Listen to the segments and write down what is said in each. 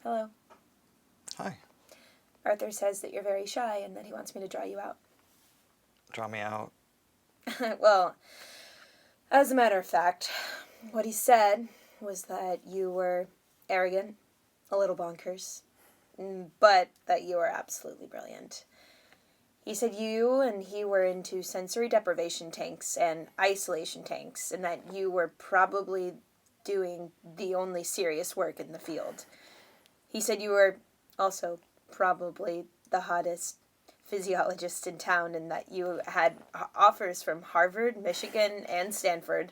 Hello. Hi. Arthur says that you're very shy and that he wants me to draw you out. Draw me out. Well, as a matter of fact, what he said was that you were arrogant, a little bonkers, but that you were absolutely brilliant. He said you and he were into sensory deprivation tanks and isolation tanks, and that you were probably doing the only serious work in the field. He said you were also probably the hottest physiologist in town, and that you had offers from Harvard, Michigan, and Stanford,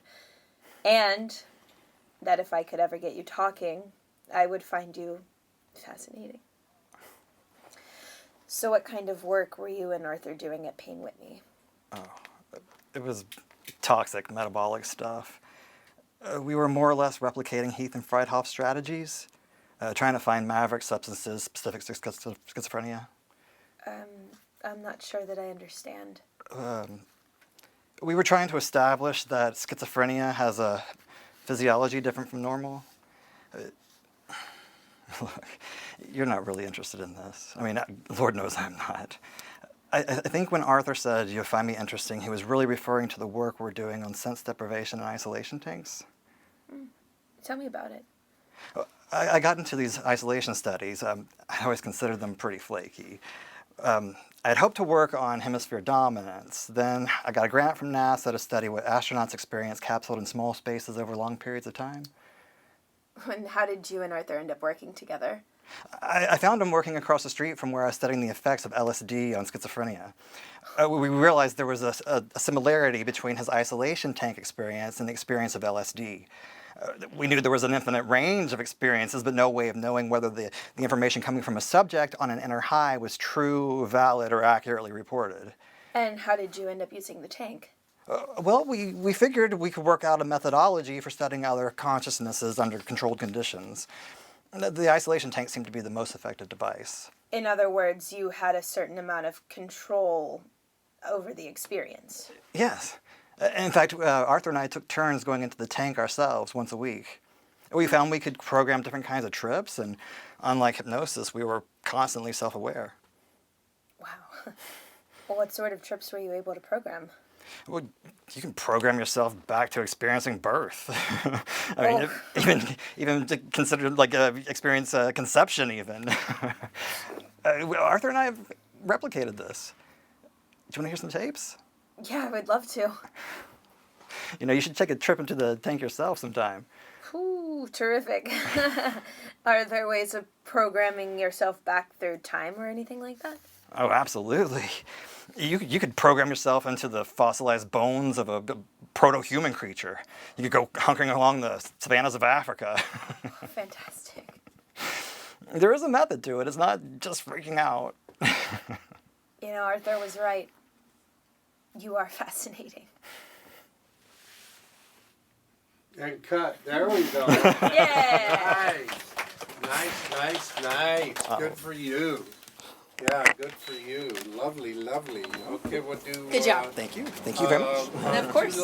and that if I could ever get you talking, I would find you fascinating. So what kind of work were you and Arthur doing at Payne Whitney? It was toxic metabolic stuff. We were more or less replicating Heath and Freidhoff's strategies, trying to find maverick substances specific to schizophrenia. I'm not sure that I understand. We were trying to establish that schizophrenia has a physiology different from normal. Look, you're not really interested in this. I mean, Lord knows I'm not. I think when Arthur said you'll find me interesting, he was really referring to the work we're doing on sense deprivation and isolation tanks. Tell me about it. I got into these isolation studies. I always considered them pretty flaky. I had hoped to work on hemisphere dominance. Then I got a grant from NASA to study what astronauts experience capsuled in small spaces over long periods of time. And how did you and Arthur end up working together? I found him working across the street from where I was studying the effects of LSD on schizophrenia. We realized there was a similarity between his isolation tank experience and the experience of LSD. We knew there was an infinite range of experiences, but no way of knowing whether the information coming from a subject on an inner high was true, valid, or accurately reported. And how did you end up using the tank? Well, we figured we could work out a methodology for studying other consciousnesses under controlled conditions. The isolation tank seemed to be the most effective device. In other words, you had a certain amount of control over the experience. Yes. In fact, Arthur and I took turns going into the tank ourselves once a week. We found we could program different kinds of trips, and unlike hypnosis, we were constantly self-aware. Wow. Well, what sort of trips were you able to program? Well, you can program yourself back to experiencing birth. I mean, even to consider experience conception even. Arthur and I have replicated this. Do you want to hear some tapes? Yeah, I would love to. You know, you should take a trip into the tank yourself sometime. Ooh, terrific. Are there ways of programming yourself back through time or anything like that? Oh, absolutely. You could program yourself into the fossilized bones of a proto-human creature. You could go hunkering along the savannas of Africa. Fantastic. There is a method to it. It's not just freaking out. You know, Arthur was right. You are fascinating. And cut. There we go. Yeah! Nice. Good for you. Yeah, good for you. Lovely. Okay, we'll do... Good job. Thank you. Thank you very much. And of course.